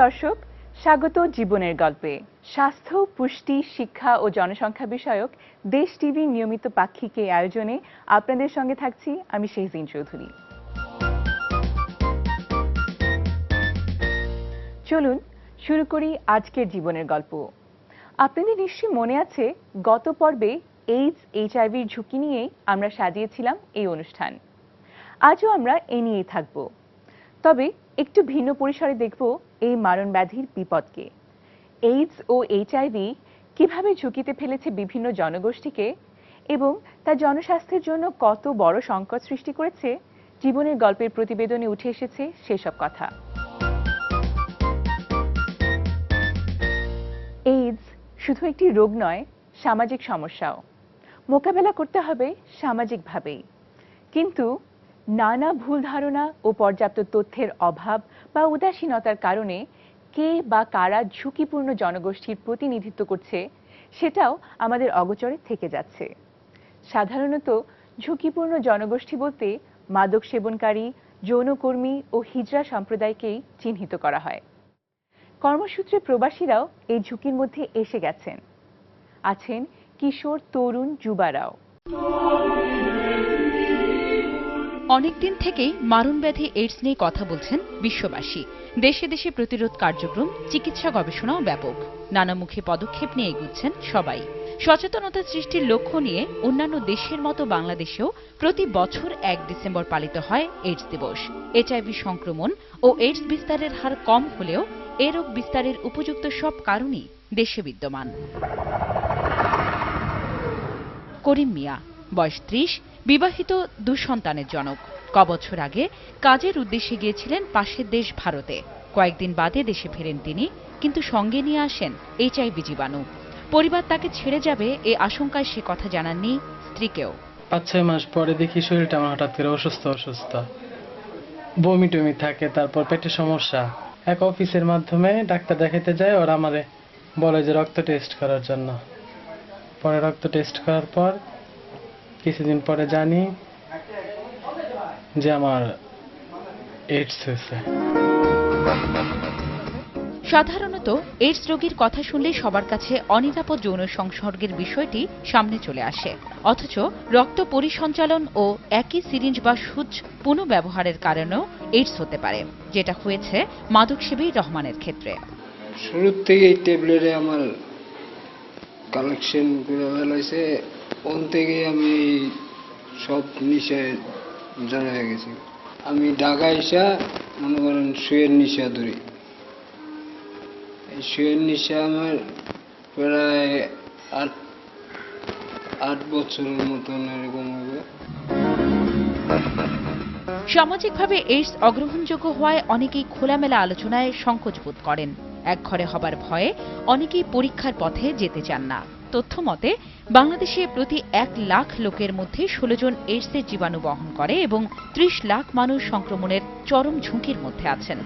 দর্শক, স্বাগত জীবনের গল্পে। স্বাস্থ্য, পুষ্টি, শিক্ষা ও জনসংখ্যা বিষয়ক দেশ টিভির নিয়মিত পাক্ষিক এই আয়োজনে আপনাদের সঙ্গে থাকছি আমি শেহজিন চৌধুরী। চলুন শুরু করি আজকের জীবনের গল্প। আপনাদের নিশ্চয়ই মনে আছে, গত পর্বে এইডস এইচআইভির ঝুঁকি নিয়েই আমরা সাজিয়েছিলাম এই অনুষ্ঠান। আজও আমরা এ নিয়েই থাকব, তবে একটু ভিন্ন পরিসরে দেখব এই মারণ ব্যাধির বিপদকে। এইডস ও এইচআইভি কিভাবে ঝুঁকিতে ফেলেছে বিভিন্ন জনগোষ্ঠীকে এবং তা জনস্বাস্থ্যের জন্য কত বড় সংকট সৃষ্টি করেছে, জীবনের গল্পের প্রতিবেদনে উঠে এসেছে সেসব কথা। এইডস শুধু একটি রোগ নয়, সামাজিক সমস্যাও। মোকাবেলা করতে হবে সামাজিকভাবেই, কিন্তু নানা ভুল ধারণা ও পর্যাপ্ত তথ্যের অভাব বা উদাসীনতার কারণে কে বা কারা ঝুঁকিপূর্ণ জনগোষ্ঠীর প্রতিনিধিত্ব করছে সেটাও আমাদের অগোচরে থেকে যাচ্ছে। সাধারণত ঝুঁকিপূর্ণ জনগোষ্ঠী বলতে মাদক সেবনকারী, যৌনকর্মী ও হিজড়া সম্প্রদায়কেই চিহ্নিত করা হয়। কর্মসূত্রে প্রবাসীরাও এই ঝুঁকির মধ্যে এসে গেছেন। আছেন কিশোর, তরুণ, যুবারাও। অনেকদিন থেকেই মারণ ব্যাধি এইডস নিয়ে কথা বলছেন বিশ্ববাসী। দেশে দেশে প্রতিরোধ কার্যক্রম, চিকিৎসা গবেষণাও ব্যাপক। নানামুখী পদক্ষেপ নিয়ে এগুচ্ছেন সবাই। সচেতনতা সৃষ্টির লক্ষ্য নিয়ে অন্যান্য দেশের মতো বাংলাদেশেও প্রতি বছর 1 ডিসেম্বর পালিত হয় এইডস দিবস। এইচআইভি সংক্রমণ ও এইডস বিস্তারের হার কম হলেও এ রোগ বিস্তারের উপযুক্ত সব কারণই দেশে বিদ্যমান। করিম মিয়া, বয়স 30, বিবাহিত, 2 সন্তানের জনক। কবছর আগে কাজের উদ্দেশ্যে গিয়েছিলেন পাশের দেশ ভারতে। কয়েকদিন বাদে দেশে ফেরেন তিনি, কিন্তু সঙ্গে নিয়ে আসেন এইচআইভি জীবাণু। পরিবার তাকে ছেড়ে যাবে এ আশঙ্কায় সে কথা জানাননি স্ত্রীকেও। 5-6 মাস পরে দেখি শরীরটা আমার হঠাৎ করে অসুস্থ, বমি টমি থাকে, তারপর পেটের সমস্যা। এক অফিসের মাধ্যমে ডাক্তার দেখাতে যায়, ওরা আমারে বলে যে রক্ত টেস্ট করার জন্য। পরে রক্ত টেস্ট করার পর কিছুদিন পরে জানি যে আমার এইডস হয়েছে। সাধারণত এইডস রোগীর কথা শুনলে সবার কাছে অনিরাপদ যৌন সংসর্গের বিষয়টি সামনে চলে আসে, অথচ রক্ত পরিসঞ্চালন ও একই সিরিঞ্জ বা সূচ পুনঃব্যবহারের কারণেও এইডস হতে পারে, যেটা হয়েছে মাদকসেবী রহমানের ক্ষেত্রে। শুরু থেকে এই ট্যাবলেটে আমার কালেকশন করে ফেলাইছে, ওন থেকে আমি সব নিশায় জড়াই গেছি। আমি ঢাকা এসা মনে করেন শুয়ের নিশা ধরি। এই শুয়ের নিশা আমার প্রায় 8 বছরের মতন এরকম হবে। সামাজিকভাবে এইডস অগ্রহণযোগ্য হওয়ায় অনেকেই খোলামেলা আলোচনায় সংকোচ বোধ করেন। একঘরে হবার ভয়ে অনেকেই পরীক্ষার পথে যেতে চান না। তথ্য মতে বাংলাদেশে প্রতি 1 লাখ লোকের মধ্যে 16 জন এইডসের জীবাণু বহন করে এবং 30 লাখ মানুষ সংক্রমণের চরম ঝুঁকির মধ্যে আছেন।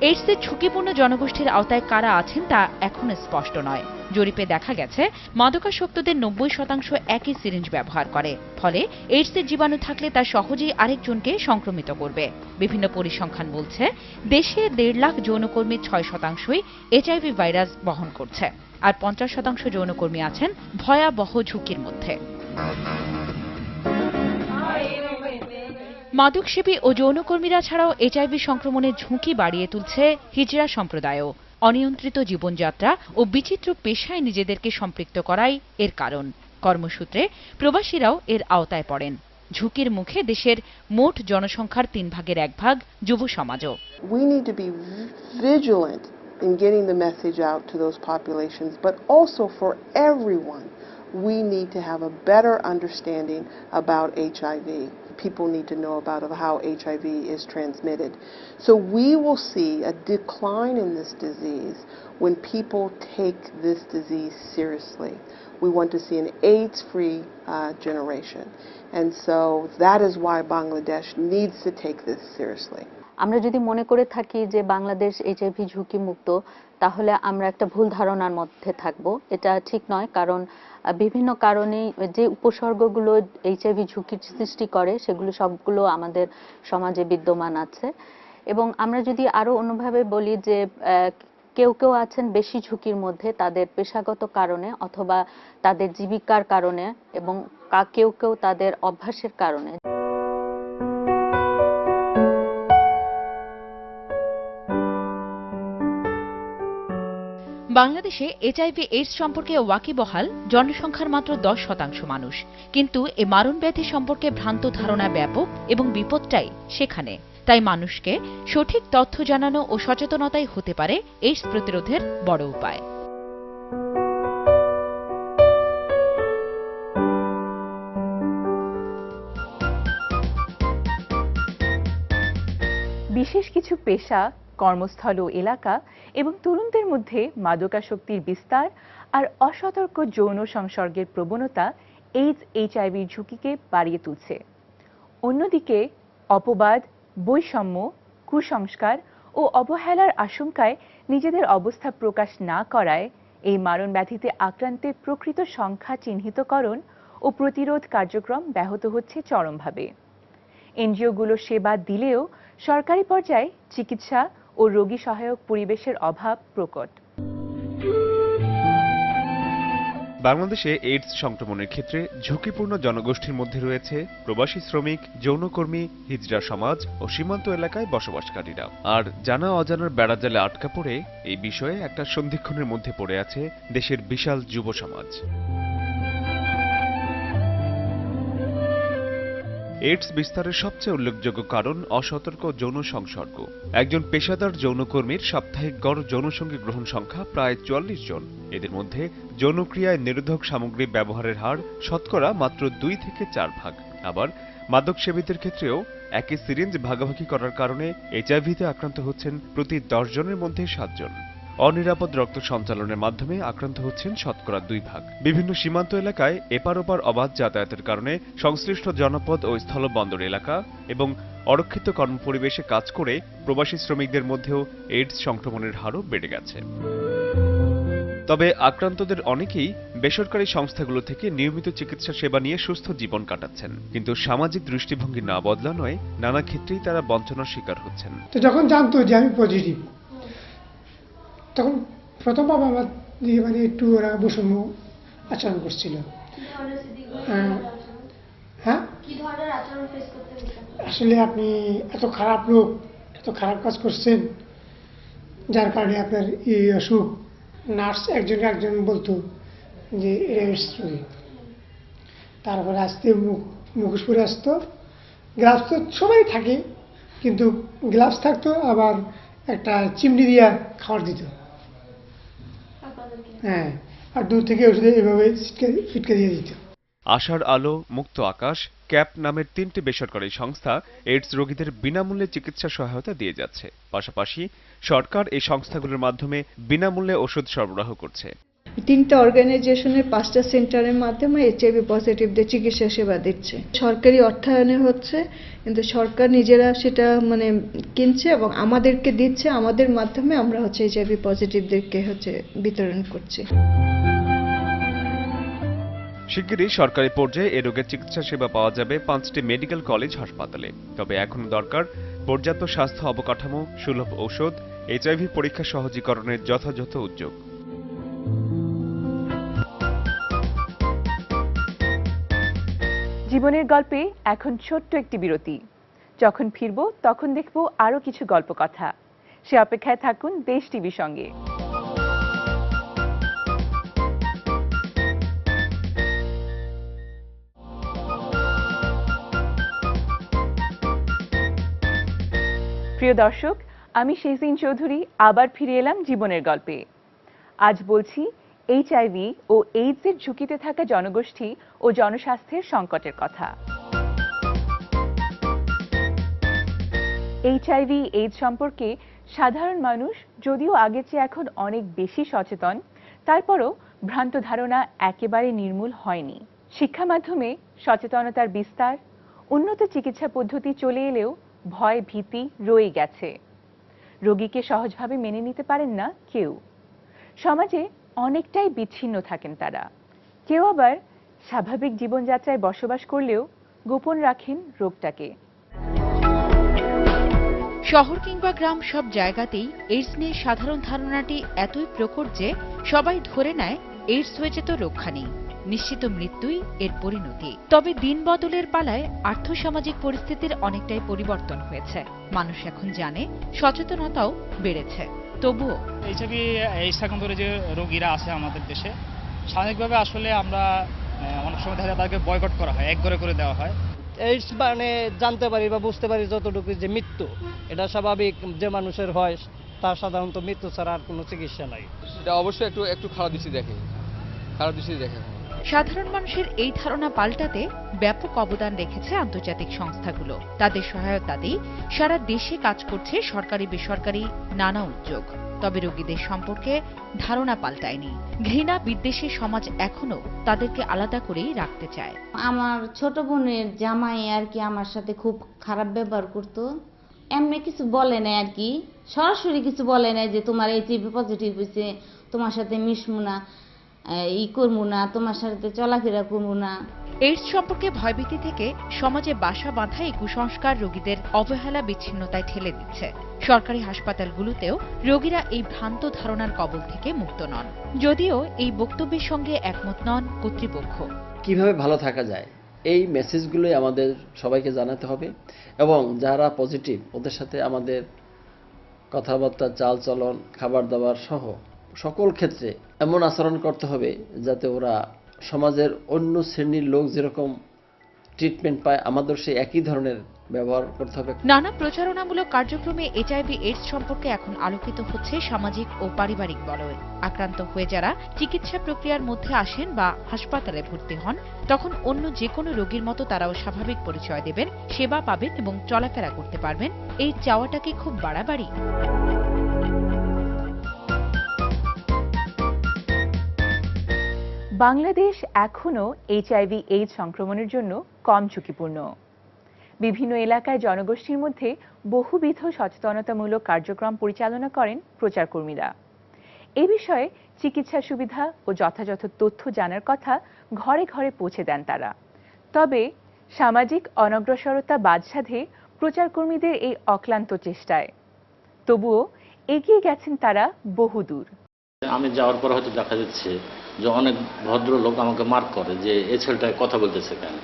এইডসের ঝুঁকিপূর্ণ জনগোষ্ঠীর আওতায় কারা আছেন তা এখনো স্পষ্ট নয়। জরিপে দেখা গেছে মাদকাসক্তদের 90% একই সিরিঞ্জ ব্যবহার করে, ফলে এইডসের জীবাণু থাকলে তা সহজেই আরেকজনকে সংক্রমিত করবে। বিভিন্ন পরিসংখ্যান বলছে দেশে 1.5 লাখ যৌনকর্মীর 6%ই এইচআইভি ভাইরাস বহন করছে, আর 50% যৌনকর্মী আছেন ভয়াবহ ঝুঁকির মধ্যে। মাদকসেবী ও যৌনকর্মীরা ছাড়াও এইচআইভি সংক্রমণের ঝুঁকি বাড়িয়ে তুলছে হিজড়া সম্প্রদায়ও। অনিয়ন্ত্রিত জীবনযাত্রা ও বিচিত্র পেশায় নিজেদেরকে সম্পৃক্ত করাই এর কারণ। কর্মসূত্রে প্রবাসীরাও এর আওতায় পড়েন। ঝুঁকির মুখে দেশের মোট জনসংখ্যার 3 ভাগের 1 ভাগ যুব সমাজও। We need to be vigilant in getting the message out to those populations, but also for everyone. We need to have a better understanding about HIV. People need to know about how HIV is transmitted. So we will see a decline in this disease when people take this disease seriously. We want to see an AIDS-free generation. And so that is why Bangladesh needs to take this seriously. আমরা যদি মনে করে থাকি যে Bangladesh HIV ঝুঁকি মুক্ত, তাহলে আমরা একটা ভুল ধারণার মধ্যে থাকব। এটা ঠিক নয়, কারণ বিভিন্ন কারণে যে উপসর্গগুলো এইচআইভি ঝুঁকির সৃষ্টি করে সেগুলো সবগুলো আমাদের সমাজে বিদ্যমান আছে। এবং আমরা যদি আরো অন্যভাবে বলি যে কেউ কেউ আছেন বেশি ঝুঁকির মধ্যে তাদের পেশাগত কারণে অথবা তাদের জীবিকার কারণে এবং কেউ কেউ তাদের অভ্যাসের কারণে। বাংলাদেশে এইচআইভি এইডস সম্পর্কে ওয়াকিবহাল জনসংখ্যার মাত্র 10% মানুষ, কিন্তু এ মারণ ব্যাধি সম্পর্কে ভ্রান্ত ধারণা ব্যাপক এবং বিপদটাই সেখানে। তাই মানুষকে সঠিক তথ্য জানানো ও সচেতনতাই হতে পারে এইডস প্রতিরোধের বড় উপায়। বিশেষ কিছু পেশা, কর্মস্থল ও এলাকা এবং তরুণদের মধ্যে মাদকাসক্তির বিস্তার আর অসতর্ক যৌন সংসর্গের প্রবণতা এইডস এইচআইভির ঝুঁকিকে বাড়িয়ে তুলছে। অন্যদিকে অপবাদ, বৈষম্য, কুসংস্কার ও অবহেলার আশঙ্কায় নিজেদের অবস্থা প্রকাশ না করায় এই মারণ ব্যাধিতে আক্রান্তের প্রকৃত সংখ্যা চিহ্নিতকরণ ও প্রতিরোধ কার্যক্রম ব্যাহত হচ্ছে চরমভাবে। এনজিওগুলো সেবা দিলেও সরকারি পর্যায়ে চিকিৎসা ও রোগী সহায়ক পরিবেশের অভাব প্রকট। বাংলাদেশে এইডস সংক্রমণের ক্ষেত্রে ঝুঁকিপূর্ণ জনগোষ্ঠীর মধ্যে রয়েছে প্রবাসী শ্রমিক, যৌনকর্মী, হিজড়া সমাজ ও সীমান্ত এলাকায় বসবাসকারীরা। আর জানা অজানার বেড়াজালে আটকা পড়ে এই বিষয়ে একটা সন্ধিক্ষণের মধ্যে পড়ে আছে দেশের বিশাল যুব সমাজ। এইডস বিস্তারের সবচেয়ে উল্লেখযোগ্য কারণ অসতর্ক যৌন সংসর্গ। একজন পেশাদার যৌনকর্মীর সাপ্তাহিক গড় যৌনসঙ্গী গ্রহণ সংখ্যা প্রায় 44 জন। এদের মধ্যে যৌনক্রিয়ায় নিরোধক সামগ্রী ব্যবহারের হার শতকরা মাত্র 2 থেকে 4 ভাগ। আবার মাদক সেবীদের ক্ষেত্রেও একই সিরিঞ্জ ভাগাভাগি করার কারণে এইচআইভিতে আক্রান্ত হচ্ছেন প্রতি 10 জনের মধ্যে 7 জন। অনিরাপদ রক্ত সঞ্চালনের মাধ্যমে আক্রান্ত হচ্ছেন শতকরা 2 ভাগ। বিভিন্ন সীমান্ত এলাকায় এপার ওপার অবাধ যাতায়াতের কারণে সংশ্লিষ্ট জনপদ ও স্থলবন্দর এলাকা এবং অরক্ষিত কর্মপরিবেশে কাজ করে প্রবাসী শ্রমিকদের মধ্যেও এইডস সংক্রমণের হারও বেড়ে গেছে। তবে আক্রান্তদের অনেকেই বেসরকারি সংস্থাগুলো থেকে নিয়মিত চিকিৎসা সেবা নিয়ে সুস্থ জীবন কাটাচ্ছেন, কিন্তু সামাজিক দৃষ্টিভঙ্গি না বদলানোয় নানা ক্ষেত্রেই তারা বঞ্চনার শিকার হচ্ছেন। তো যখন জানতো যে আমি পজিটিভ, তখন প্রথম বাবা আমার দিয়ে মানে একটু ওরা বৈষম্য আচরণ করছিল। হ্যাঁ, আসলে আপনি এত খারাপ লোক, এত খারাপ কাজ করছেন যার কারণে আপনার এই অসুখ। নার্স একজন বলতো যে এটা রোগী, তারপরে আসতে মুখোশ পরে আসতো, গ্লাভস তো সবাই থাকে, কিন্তু গ্লাভস থাকতো, আবার একটা চিমনি দিয়া খাবার দিত। হ্যাঁ, আর দূর থেকে ওষুধে এভাবে ফিটকে দিয়ে দিত। আশার আলো, মুক্ত আকাশ, ক্যাপ নামের 3টি বেসরকারি সংস্থা এইডস রোগীদের বিনামূল্যে চিকিৎসা সহায়তা দিয়ে যাচ্ছে। পাশাপাশি সরকার এই সংস্থাগুলোর মাধ্যমে বিনামূল্যে ওষুধ সরবরাহ করছে। 3টা অর্গানাইজেশনের 5টা সেন্টারের মাধ্যমে এইচআইভি পজিটিভদের চিকিৎসা সেবা দিচ্ছে। সরকারি অর্থায়নে হচ্ছে, কিন্তু সরকার নিজেরা সেটা মানে কিনছে এবং আমাদেরকে দিচ্ছে। আমাদের মাধ্যমে আমরা এইচআইভি পজিটিভদেরকে বিতরণ করছি। শিগগিরই সরকারি পর্যায়ে এ রোগের চিকিৎসা সেবা পাওয়া যাবে 5টি মেডিকেল কলেজ হাসপাতালে। তবে এখনো দরকার পর্যাপ্ত স্বাস্থ্য অবকাঠামো, সুলভ ঔষধ, এইচআইভি পরীক্ষা সহজীকরণের যথাযথ উদ্যোগ। জীবনের গল্পে এখন ছোট্ট একটি বিরতি। যখন ফিরব তখন দেখব আরো কিছু গল্প কথা। সে অপেক্ষায় থাকুন দেশ টিভির সঙ্গে। প্রিয় দর্শক, আমি শেজিন চৌধুরী আবার ফিরে এলাম জীবনের গল্পে। আজ বলছি এইচআইভি ও এইডসের ঝুঁকিতে থাকা জনগোষ্ঠী ও জনস্বাস্থ্যের সংকটের কথা। এইচআইভি এইডস সম্পর্কে সাধারণ মানুষ যদিও আগের চেয়ে এখন অনেক বেশি সচেতন, তারপরও ভ্রান্ত ধারণা একেবারে নির্মূল হয়নি। শিক্ষা মাধ্যমে সচেতনতার বিস্তার, উন্নত চিকিৎসা পদ্ধতি চলে এলেও ভয় ভীতি রয়ে গেছে। রোগীকে সহজভাবে মেনে নিতে পারেন না কেউ। সমাজে অনেকটাই বিচ্ছিন্ন থাকেন তারা। কেউ আবার স্বাভাবিক জীবনযাত্রায় বসবাস করলেও গোপন রাখেন রোগটাকে। শহর কিংবা গ্রাম সব জায়গাতেই এইডস নিয়ে সাধারণ ধারণাটি এতই প্রকট যে সবাই ধরে নেয় এইডস হয়েছে তো রক্ষা নেই, নিশ্চিত মৃত্যুই এর পরিণতি। তবে দিন বদলের পালায় আর্থসামাজিক পরিস্থিতির অনেকটাই পরিবর্তন হয়েছে। মানুষ এখন জানে, সচেতনতাও বেড়েছে। তবুও এইচআইভি আক্রান্ত যে রোগীরা আছে আমাদের দেশে, সাময়িকভাবে আসলে আমরা অনেক সময় দেখা যায় তাদেরকে বয়কট করা হয়, একঘরে করে দেওয়া হয়। এইডস মানে জানতে পারি বা বুঝতে পারি যতটুকু যে মৃত্যু, এটা স্বাভাবিক যে মানুষের হয় তার সাধারণত মৃত্যু ছাড়া আর কোনো চিকিৎসা নাই। এটা অবশ্যই একটু খারাপ দৃষ্টি দেখে, সাধারণ মানুষের এই ধারণা পাল্টাতে ব্যাপক অবদান রেখেছে আন্তর্জাতিক সংস্থাগুলো। তাদের সহায়তাতেই সারা দেশে কাজ করছে সরকারি বেসরকারি নানা উদ্যোগ। তবে রোগীদের সম্পর্কে ধারণা পাল্টায়নি। ঘৃণা বিদ্বেষী সমাজ এখনো তাদেরকে আলাদা করেই রাখতে চায়। আমার ছোট বোনের জামাই আর কি আমার সাথে খুব খারাপ ব্যবহার করতো। এমনি কিছু বলে নাই আর কি, সরাসরি কিছু বলে নাই যে তোমার এইচআইভি পজিটিভ হয়েছে, তোমার সাথে মিশবো না, করবো না, তোমার সাথে চলাফেরা করবো না। এইডস সম্পর্কে ভয়ভীতি থেকে সমাজে বাসা বাঁধা এই কুসংস্কার রোগীদের অবহেলা বিচ্ছিন্নতায় ঠেলে দিচ্ছে। সরকারি হাসপাতালগুলোতেও রোগীরা এই ভ্রান্ত ধারণার কবল থেকে মুক্ত নন, যদিও এই বক্তব্যের সঙ্গে একমত নন কর্তৃপক্ষ। কিভাবে ভালো থাকা যায় এই মেসেজগুলোই আমাদের সবাইকে জানাতে হবে, এবং যারা পজিটিভ ওদের সাথে আমাদের কথাবার্তা, চালচলন, খাবার দাবার সহ সকল ক্ষেত্রে এমন আচরণ করতে হবে যাতে ওরা সমাজের অন্য শ্রেণীর লোক যেরকম ট্রিটমেন্ট পায় আমাদের সেই একই ধরনের ব্যবহার করতে হবে। নানা প্রচারণামূলক কার্যক্রমে এইচআইভি এইডস সম্পর্কে এখন আলোকিত হচ্ছে সামাজিক ও পারিবারিক বলয়। আক্রান্ত হয়ে যারা চিকিৎসা প্রক্রিয়ার মধ্যে আসেন বা হাসপাতালে ভর্তি হন, তখন অন্য যে কোনো রোগীর মতো তারাও স্বাভাবিক পরিচয় দেবেন, সেবা পাবেন এবং চলাফেরা করতে পারবেন। এই চাওয়াটা কি খুব বাড়াবাড়ি? বাংলাদেশ এখনও এইচআইভি এইডস সংক্রমণের জন্য কম ঝুঁকিপূর্ণ। বিভিন্ন এলাকায় জনগোষ্ঠীর মধ্যে বহুবিধ সচেতনতামূলক কার্যক্রম পরিচালনা করেন প্রচারকর্মীরা। এ বিষয়ে চিকিৎসা সুবিধা ও যথাযথ তথ্য জানার কথা ঘরে ঘরে পৌঁছে দেন তারা। তবে সামাজিক অনগ্রসরতা বাদসাধে প্রচারকর্মীদের এই অক্লান্ত চেষ্টায়। তবুও এগিয়ে গেছেন তারা বহুদূর। আমি যাওয়ার পর হয়তো দেখা যাচ্ছে যে অনেক ভদ্রলোক আমাকে মার্ক করে যে এ ছেলেটায় কথা বলতেছে কেন,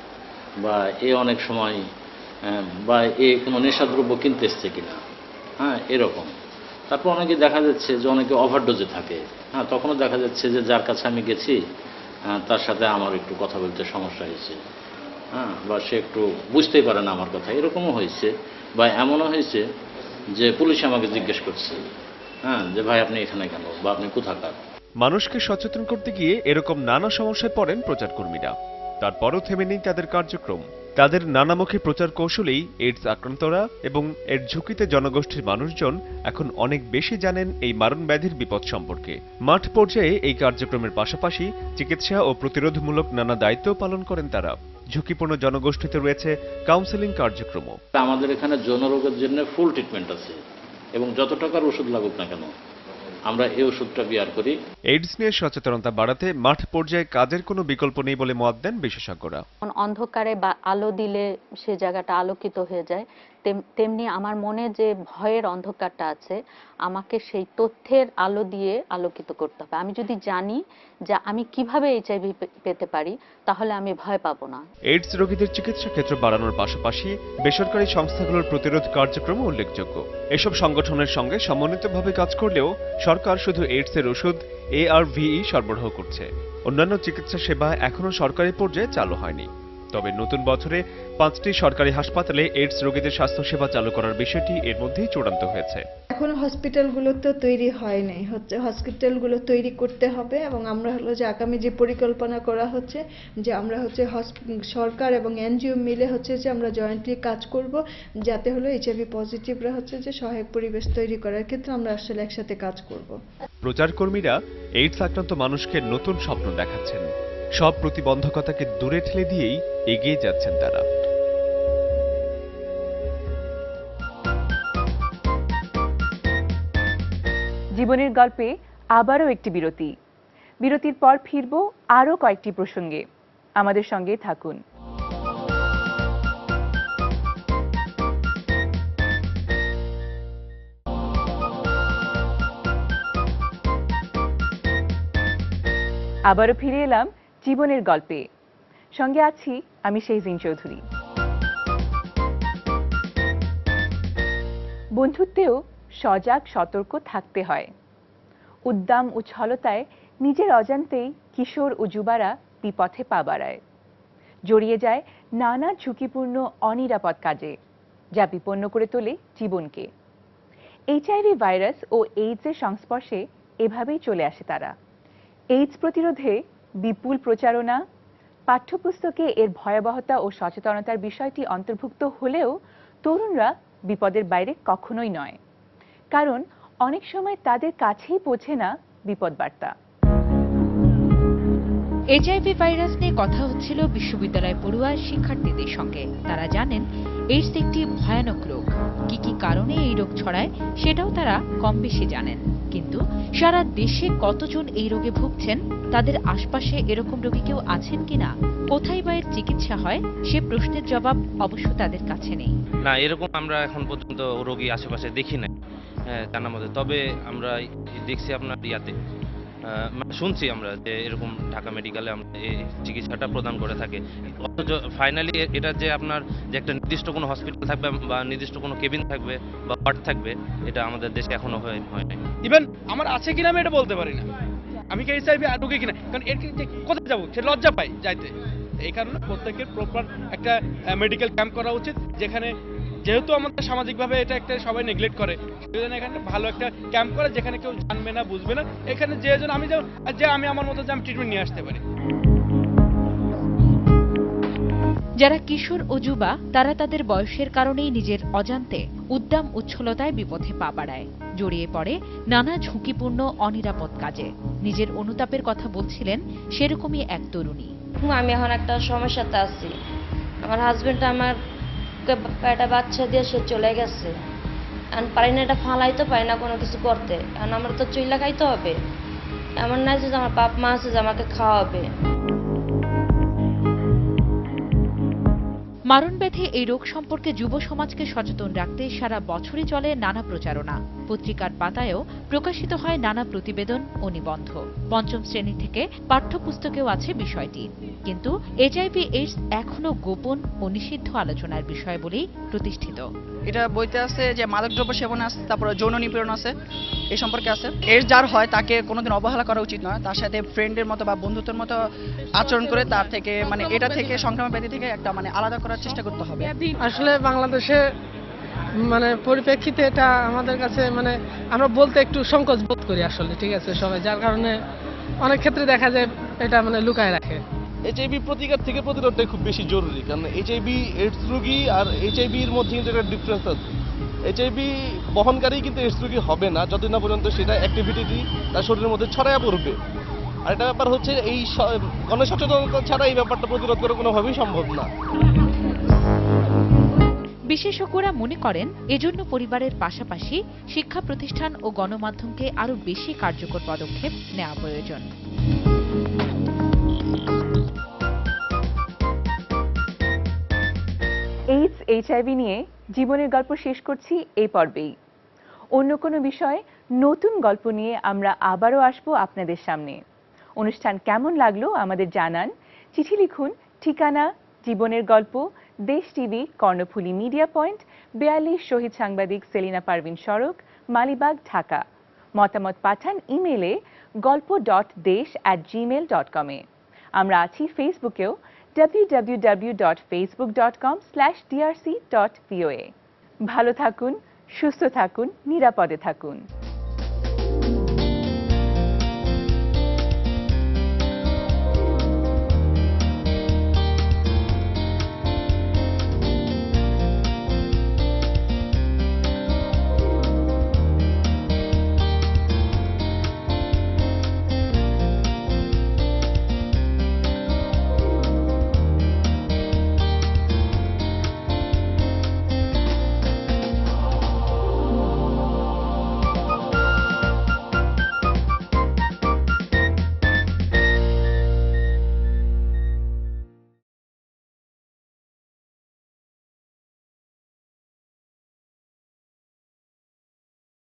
বা এ অনেক সময় বা এ কোনো নেশাদ্রব্য কিনতে এসছে কিনা, হ্যাঁ এরকম। তারপর অনেকে দেখা যাচ্ছে যে অনেকে ওভারডোজে থাকে, হ্যাঁ তখনও দেখা যাচ্ছে যে যার কাছে আমি গেছি তার সাথে আমার একটু কথা বলতে সমস্যা হয়েছে, হ্যাঁ বা সে একটু বুঝতেই পারে না আমার কথা, এরকমও হয়েছে। বা এমনও হয়েছে যে পুলিশ আমাকে জিজ্ঞেস করছে, হ্যাঁ যে ভাই আপনি এখানে কেন বা আপনি কোথাকার। মানুষকে সচেতন করতে গিয়ে এরকম নানা সমস্যায় পড়েন প্রচারকর্মীরা। তারপরও থেমে নেই তাদের কার্যক্রম। তাদের নানামুখী প্রচার কৌশলেই এইডস আক্রান্তরা এবং এর ঝুঁকিতে জনগোষ্ঠীর মানুষজন এখন অনেক বেশি জানেন এই মারণ ব্যাধির বিপদ সম্পর্কে। মাঠ পর্যায়ে এই কার্যক্রমের পাশাপাশি চিকিৎসা ও প্রতিরোধমূলক নানা দায়িত্ব পালন করেন তারা। ঝুঁকিপূর্ণ জনগোষ্ঠীতে রয়েছে কাউন্সেলিং কার্যক্রমও। আমাদের এখানে যৌন রোগের জন্য ফুল ট্রিটমেন্ট আছে, এবং যত টাকার ওষুধ লাগুক না কেন আমরা এই ওষুধটা বিয়ার করি। এইডস নিয়ে সচেতনতা বাড়াতে মাঠ পর্যায়ে কাজের কোনো বিকল্প নেই বলে মত দেন বিশেষজ্ঞরা। অন্ধকারে বা আলো দিলে সে জায়গাটা আলোকিত হয়ে যায়, তেমনি আমার মনে যে ভয়ের অন্ধকারটা আছে আমাকে সেই তথ্যের আলো দিয়ে আলোকিত করতে হবে। আমি যদি জানি যে আমি কিভাবে এইচআইভি পেতে পারি তাহলে আমি ভয় পাবো না। এইডস রোগীদের চিকিৎসা ক্ষেত্র বাড়ানোর পাশাপাশি বেসরকারি সংস্থাগুলোর প্রতিরোধ কার্যক্রম উল্লেখযোগ্য। এসব সংগঠনের সঙ্গে সমন্বিতভাবে কাজ করলেও সরকার শুধু এইডসের ওষুধ ARVE সরবরাহ করছে। অন্যান্য চিকিৎসা সেবা এখনো সরকারি পর্যায়ে চালু হয়নি। তবে নতুন বছরে 5টি সরকারি হাসপাতালে এইডস রোগীদের স্বাস্থ্যসেবা চালু করার বিষয়টি এর মধ্যেই চূড়ান্ত হয়েছে। এখন হসপিটালগুলো তো তৈরি হয় নাই, হসপিটালগুলো তৈরি করতে হবে। এবং আমরা যে আগামী যে পরিকল্পনা করা হচ্ছে যে আমরা সরকার এবং এনজিও মিলে যে আমরা জয়েন্টলি কাজ করব, যাতে এইচআইভি পজিটিভরা যে সহায়ক পরিবেশ তৈরি করার ক্ষেত্রে আমরা আসলে একসাথে কাজ করব। প্রচারকর্মীরা এইডস আক্রান্ত মানুষকে নতুন স্বপ্ন দেখাচ্ছেন। সব প্রতিবন্ধকতাকে দূরে ঠেলে দিয়েই এগিয়ে যাচ্ছেন তারা। জীবনের গল্পে আবারও একটি বিরতি। বিরতির পর ফিরব আরও কয়েকটি প্রসঙ্গে। আমাদের সঙ্গে থাকুন। আবারও ফিরে এলাম জীবনের গল্পে। সঙ্গে আছি আমি শেহজিন চৌধুরী। বন্ধুত্বেও সজাগ সতর্ক থাকতে হয়। উদ্দাম উচ্ছলতায় নিজের অজান্তেই কিশোর ও যুবারা বিপথে পা বাড়ায়, জড়িয়ে যায় নানা ঝুঁকিপূর্ণ অনিরাপদ কাজে, যা বিপন্ন করে তোলে জীবনকে। এইচআইভি ভাইরাস ও এইডসের সংস্পর্শে এভাবেই চলে আসে তারা। এইডস প্রতিরোধে বিপুল প্রচারণা, পাঠ্যপুস্তকে এর ভয়াবহতা ও সচেতনতার বিষয়টি অন্তর্ভুক্ত হলেও তরুণরা বিপদের বাইরে কখনোই নয়, কারণ অনেক সময় তাদের কাছেই পৌঁছে না বিপদ বার্তা। এইচআইভি ভাইরাস নিয়ে কথা হচ্ছিল বিশ্ববিদ্যালয় পড়ুয়া শিক্ষার্থীদের সঙ্গে। তারা জানেন এইডস একটি ভয়ানক রোগ। কি কি কারণে এই রোগ ছড়ায় সেটাও তারা কম বেশি জানেন, কিন্তু সারা দেশে কতজন এই রোগে ভুগছেন, তাদের আশপাশে এরকম রোগী কেউ আছেন কিনা, কোথায় বা এর চিকিৎসা হয়, সে প্রশ্নের জবাব অবশ্য তাদের কাছে নেই। না, এরকম আমরা এখন পর্যন্ত রোগী আশেপাশে দেখি নাই জানার মধ্যে। তবে আমরা দেখছি আপনার ইয়াতে শুনছি আমরা যে এরকম ঢাকা মেডিকেলে আমরা এই চিকিৎসাটা প্রদান করে থাকে। অথচ ফাইনালি এটা যে আপনার যে একটা নির্দিষ্ট কোনো হসপিটাল থাকবে বা নির্দিষ্ট কোনো কেবিন থাকবে বা ওয়ার্ড থাকবে, এটা আমাদের দেশে এখনো হয় নাই। ইভেন আমার আছে কিনা আমি এটা বলতে পারি না, আমি কি এইচআইভি রোগী কিনা, কারণ এর যে কোথায় যাবো সে লজ্জা পাই যাইতে। এই কারণে প্রত্যেকের প্রপার একটা মেডিকেল ক্যাম্প করা উচিত, যেখানে যেহেতু আমাদের সামাজিকভাবে এটা একটা সবাই নেগলেক্ট করে, সেজন্য এখানে ভালো একটা ক্যাম্প করে যেখানে কেউ জানবে না বুঝবে না, এখানে যেজন আমি আমি আমার মতো যে আমি ট্রিটমেন্ট নিয়ে আসতে পারি। যারা কিশোর ও যুবা, তারা তাদের বয়সের কারণেই নিজের অজান্তে উদ্দাম উচ্ছলতায় বিপথে পা বাড়ায়, জড়িয়ে পড়ে নানা ঝুঁকিপূর্ণ অনিরাপদ কাজে। নিজের অনুতাপের কথা বলছিলেন সেরকমই এক তরুণী। আমি এখন একটা সমস্যাতে আছি। আমার হাজবেন্ড আমার একটা বাচ্চা দিয়ে সে চলে গেছে, এখন পারি না এটা ফালাইতে পারি না কোনো কিছু করতে, এখন আমার তো চুইলা খাইতে হবে। এমন না যে আমার বাপ মা আছে যে আমাকে খাওয়াবে। মারণ ব্যাধি এই রোগ সম্পর্কে যুব সমাজকে সচেতন রাখতে সারা বছরই চলে নানা প্রচারণা। পত্রিকার পাতায়ও প্রকাশিত হয় নানা প্রতিবেদন ও নিবন্ধ। পঞ্চম শ্রেণী থেকে পাঠ্যপুস্তকেও আছে বিষয়টি। কিন্তু এইচআইভি এইডস এখনো গোপন ও নিষিদ্ধ আলোচনার বিষয় বলেই প্রতিষ্ঠিত। এটা বইতে আছে যে মাদকদ্রব্য সেবন আছে, তারপরে যৌন নিপীড়ন আছে, এই সম্পর্কে আছে। এর যার হয় তাকে কোনোদিন অবহেলা করা উচিত নয়, তার সাথে ফ্রেন্ডের মতো বা বন্ধুত্বের মতো আচরণ করে তার থেকে এটা থেকে সংক্রামক ব্যাধি থেকে একটা আলাদা করার চেষ্টা করতে হবে। আসলে বাংলাদেশে পরিপ্রেক্ষিতে এটা আমাদের কাছে আমরা বলতে একটু সংকোচ বোধ করি আসলে, ঠিক আছে সবাই, যার কারণে অনেক ক্ষেত্রে দেখা যায় এটা লুকায় রাখে। এইচআইভি প্রতিকার থেকে প্রতিরোধটা খুব বেশি জরুরি, কারণ এইচআইভি এইডস রোগী আর এইচআইভির মধ্যে কিন্তু একটা ডিফারেন্স আছে। এইচআইভি বহনকারী কিন্তু এইডস রোগী হবে না যতদিন না পর্যন্ত সেটা অ্যাক্টিভিটি তার শরীরের মধ্যে ছড়ায়া পড়বে। আর একটা ব্যাপার হচ্ছে এই গণসচেতনতা ছাড়া এই ব্যাপারটা প্রতিরোধ করা কোনোভাবেই সম্ভব না। বিশেষজ্ঞরা মনে করেন এজন্য পরিবারের পাশাপাশি শিক্ষা প্রতিষ্ঠান ও গণমাধ্যমকে আরও বেশি কার্যকর পদক্ষেপ নেওয়া প্রয়োজন। এইডস এইচআইভি নিয়ে জীবনের গল্প শেষ করছি এই পর্বেই। অন্য কোনো বিষয়ে নতুন গল্প নিয়ে আমরা আবারও আসবো আপনাদের সামনে। অনুষ্ঠান কেমন লাগলো আমাদের জানান। চিঠি লিখুন, ঠিকানা জীবনের গল্প, দেশ টিভি, কর্ণফুলী মিডিয়া পয়েন্ট, 42 শহীদ সাংবাদিক সেলিনা পারভিন সড়ক, মালিবাগ, ঢাকা। মতামত পাঠান ইমেইলে galpo.desh@gmail.com এ। আমরা আছি ফেসবুকেও www.facebook.com/drc.voa। ভালো থাকুন, সুস্থ থাকুন, নিরাপদে থাকুন।